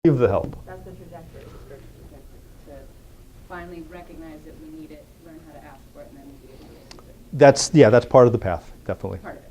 receive the help. That's the trajectory, spiritual trajectory, to finally recognize that we need it, learn how to ask for it, and then be able to receive it. That's part of the path, definitely. Part of it.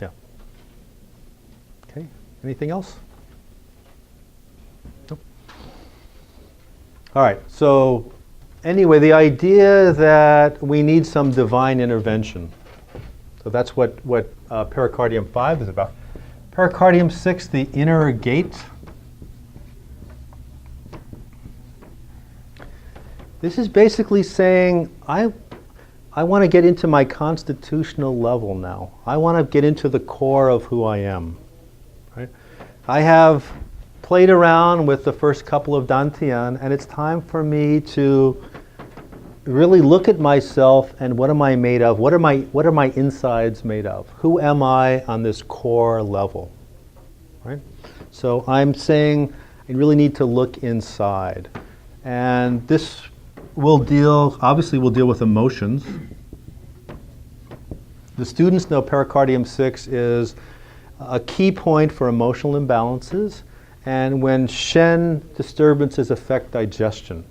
Yeah. Okay, anything else? Nope. All right, so anyway, the idea that we need some divine intervention. So that's what pericardium 5 is about. Pericardium 6, the inner gate. This is basically saying, I want to get into my constitutional level now. I want to get into the core of who I am. Right? I have played around with the first couple of Dantian, and it's time for me to really look at myself and what am I made of? What are my insides made of? Who am I on this core level? Right? So I'm saying I really need to look inside. And this obviously we'll deal with emotions. The students know pericardium 6 is a key point for emotional imbalances and when Shen disturbances affect digestion,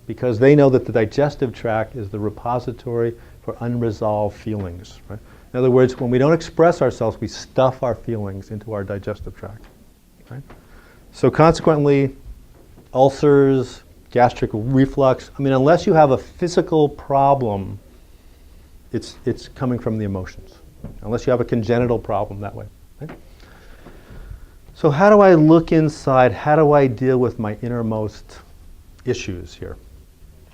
because they know that the digestive tract is the repository for unresolved feelings. Right? In other words, when we don't express ourselves, we stuff our feelings into our digestive tract. Right? So consequently, ulcers, gastric reflux, unless you have a physical problem, it's coming from the emotions. Unless you have a congenital problem that way. Right? So how do I look inside? How do I deal with my innermost issues here?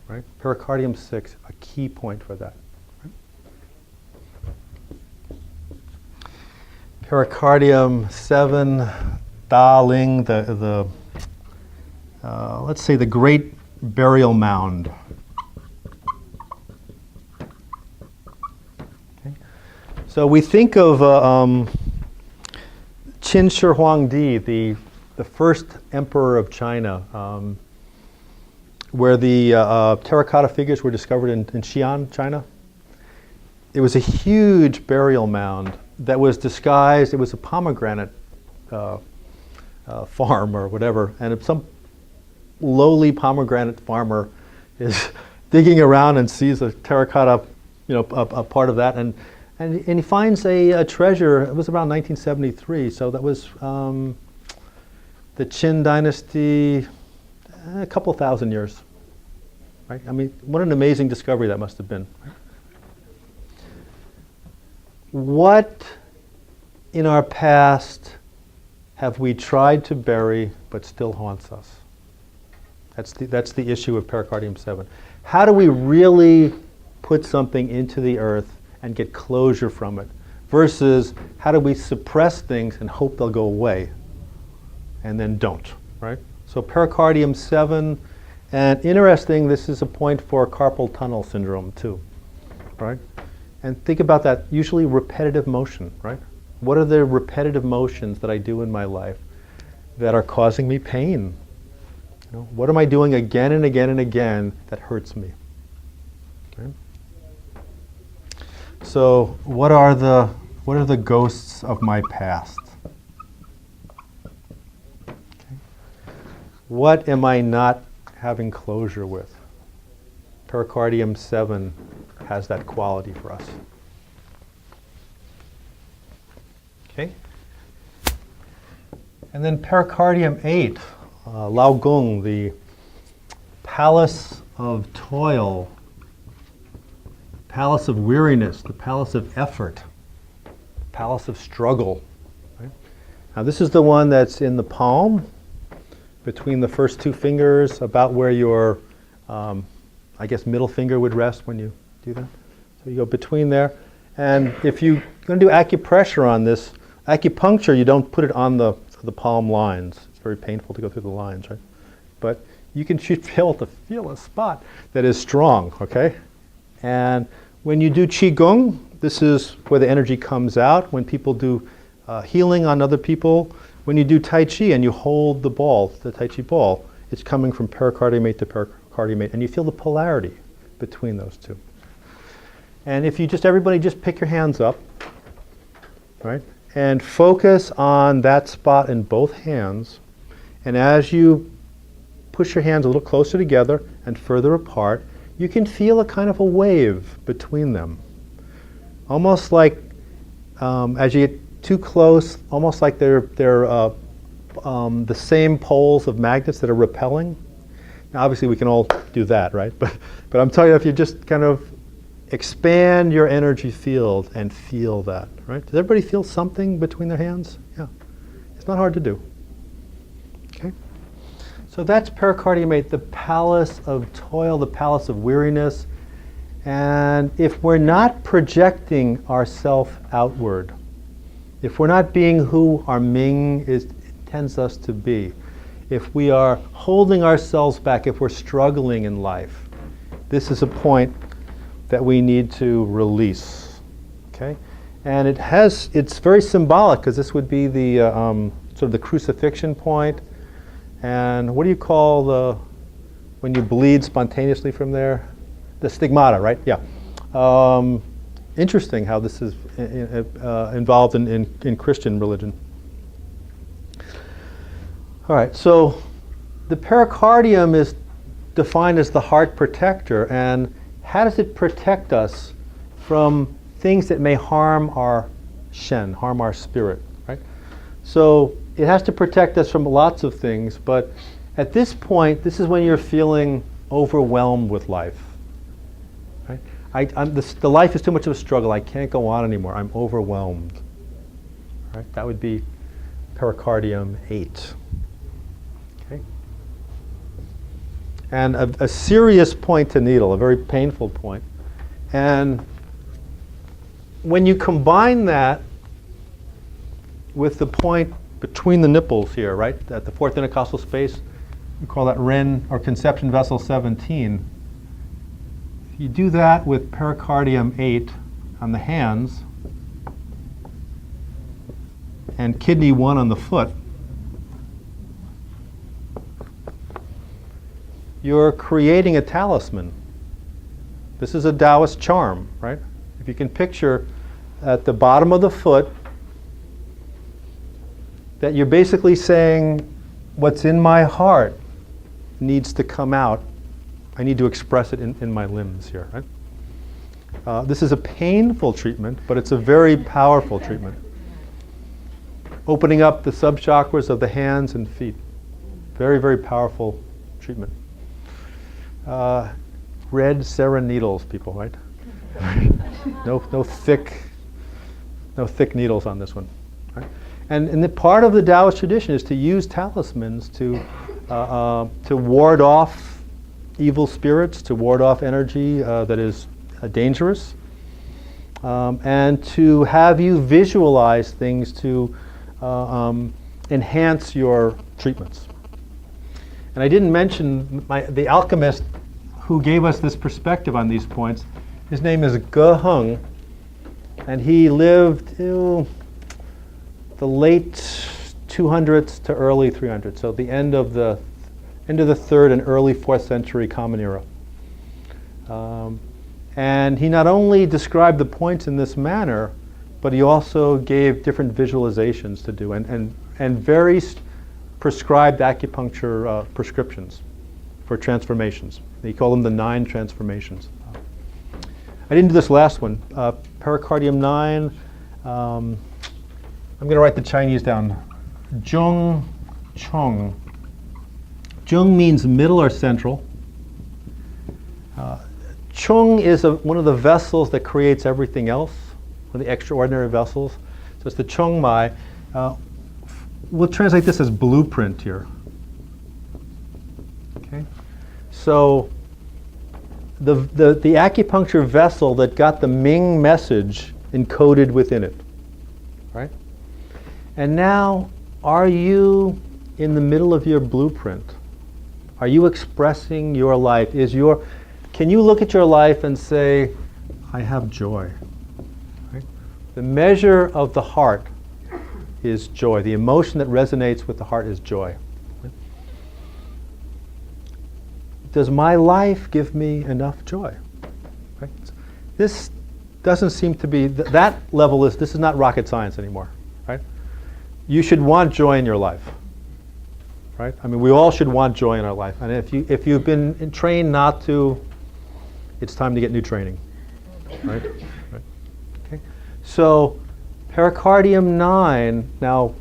Right? Pericardium 6, a key point for that. Right? Pericardium 7, Da Ling, let's say the great burial mound. Okay. So we think of Qin Shi Huangdi, the first emperor of China, where the terracotta figures were discovered in Xi'an, China. It was a huge burial mound that was disguised, it was a pomegranate farm or whatever, and if some lowly pomegranate farmer is digging around and sees a terracotta, a part of that, and he finds a treasure. It was around 1973, so that was the Qin dynasty, a couple thousand years. Right? What an amazing discovery that must have been. Right? What in our past have we tried to bury but still haunts us? That's the issue of pericardium 7. How do we really put something into the earth and get closure from it? Versus how do we suppress things and hope they'll go away and then don't, right? So pericardium 7, and interesting, this is a point for carpal tunnel syndrome too, right? And think about that, usually repetitive motion, right? What are the repetitive motions that I do in my life that are causing me pain? What am I doing again and again and again that hurts me? Okay. So what are the ghosts of my past? Okay. What am I not having closure with? Pericardium 7 has that quality for us. Okay. And then pericardium 8. Lao Gong, the palace of toil, palace of weariness, the palace of effort, palace of struggle. Right? Now this is the one that's in the palm, between the first two fingers, about where your, middle finger would rest when you do that. So you go between there. And if you're going to do acupressure on this, acupuncture, you don't put it on the palm lines. Very painful to go through the lines, right? But you should be able to feel a spot that is strong, okay? And when you do Qigong, this is where the energy comes out. When people do healing on other people, when you do Tai Chi and you hold the ball, the Tai Chi ball, it's coming from pericardium 8 to pericardium 8, and you feel the polarity between those two. And if everybody just pick your hands up, right? And focus on that spot in both hands. And as you push your hands a little closer together and further apart, you can feel a kind of a wave between them. Almost like, as you get too close, almost like they're the same poles of magnets that are repelling. Now, obviously, we can all do that, right? But I'm telling you, if you just kind of expand your energy field and feel that, right? Does everybody feel something between their hands? Yeah. It's not hard to do. Okay? So that's pericardium 8, the palace of toil, the palace of weariness. And if we're not projecting ourself outward, if we're not being who our Ming intends us to be, if we are holding ourselves back, if we're struggling in life, this is a point that we need to release. Okay? And it's very symbolic, because this would be the sort of the crucifixion point. And what do you call when you bleed spontaneously from there? The stigmata, right? Yeah. Interesting how this is involved in Christian religion. All right, so the pericardium is defined as the heart protector, and how does it protect us from things that may harm our shen, harm our spirit, right? So it has to protect us from lots of things, but at this point, this is when you're feeling overwhelmed with life. Right? The life is too much of a struggle. I can't go on anymore. I'm overwhelmed. Right? That would be pericardium 8. Okay? And a serious point to needle, a very painful point. And when you combine that with the point between the nipples here, right, at the fourth intercostal space, we call that Ren or conception vessel 17. If you do that with pericardium 8 on the hands and kidney 1 on the foot, you're creating a talisman. This is a Taoist charm, right? If you can picture at the bottom of the foot that you're basically saying, what's in my heart needs to come out. I need to express it in my limbs here, right? This is a painful treatment, but it's a very powerful treatment. Opening up the subchakras of the hands and feet. Very, very powerful treatment. Red Seren needles, people, right? No thick needles on this one. Right? And the part of the Taoist tradition is to use talismans to ward off evil spirits, to ward off energy that is dangerous, and to have you visualize things to enhance your treatments. And I didn't mention the alchemist who gave us this perspective on these points. His name is Ge Heng, and he lived the late 200s to early 300s, so the end of the 3rd and early 4th century Common Era. And he not only described the points in this but he also gave different visualizations to do and very prescribed acupuncture prescriptions for transformations. He called them the 9 transformations. I didn't do this last one. Pericardium 9. I'm going to write the Chinese down. Zhong Chong. Zhong means middle or central. Chung is one of the vessels that creates everything else, one of the extraordinary vessels. So it's the Chung Mai. We'll translate this as blueprint here. Okay. So the acupuncture vessel that got the Ming message encoded within it, right? And now, are you in the middle of your blueprint? Are you expressing your life? Can you look at your life and say, I have joy? Right? The measure of the heart is joy. The emotion that resonates with the heart is joy. Right? Does my life give me enough joy? Right? This doesn't seem to be, that level this is not rocket science anymore. Right? You should want joy in your life. right? I mean, we all should want joy in our life. And if you've been trained not to, it's time to get new training, right? Right. Okay. So pericardium 9, now,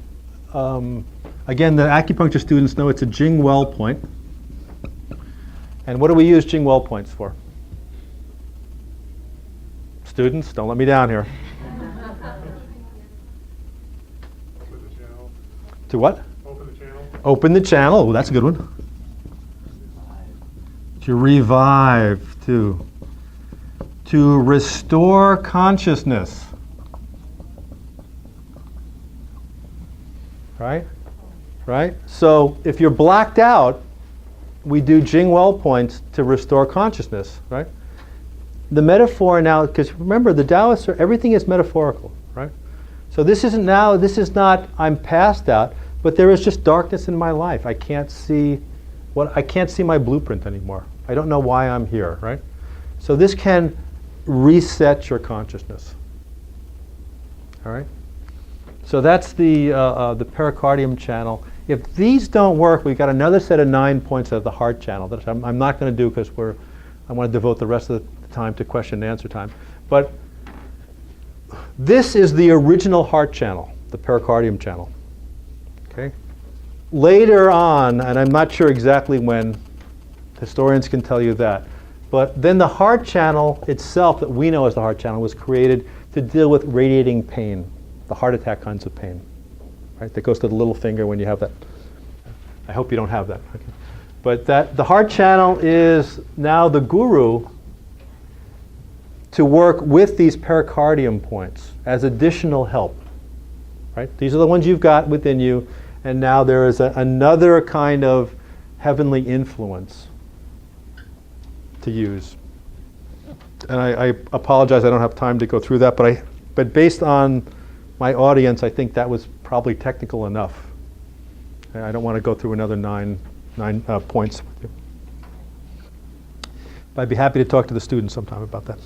again, the acupuncture students know it's a Jing well point. And what do we use Jing well points for? Students, don't let me down here. Open the channel. To what? Open the channel. Open the channel. Oh, that's a good one. To revive, to restore consciousness. Right? Right? So if you're blacked out, we do Jing well points to restore consciousness, right? The metaphor now, because remember, the Taoists are, everything is metaphorical, right? So this is not I'm passed out, but there is just darkness in my life. I can't see my blueprint anymore. I don't know why I'm here, right? So this can reset your consciousness. All right? So that's the pericardium channel. If these don't work, we've got another set of 9 points of the heart channel that I'm not going to do because I want to devote the rest of the time to question and answer time. But this is the original heart channel, the pericardium channel. Okay? Later on, and I'm not sure exactly when, historians can tell you that, but then the heart channel itself that we know as the heart channel was created to deal with radiating pain, the heart attack kinds of pain. Right? That goes to the little finger when you have that. I hope you don't have that. Okay. But the heart channel is now the guru to work with these pericardium points as additional help. Right? These are the ones you've got within you, and now there is another kind of heavenly influence to use. And I apologize, I don't have time to go through that, but based on my audience, I think that was probably technical enough. I don't want to go through another nine points with you. But I'd be happy to talk to the students sometime about that.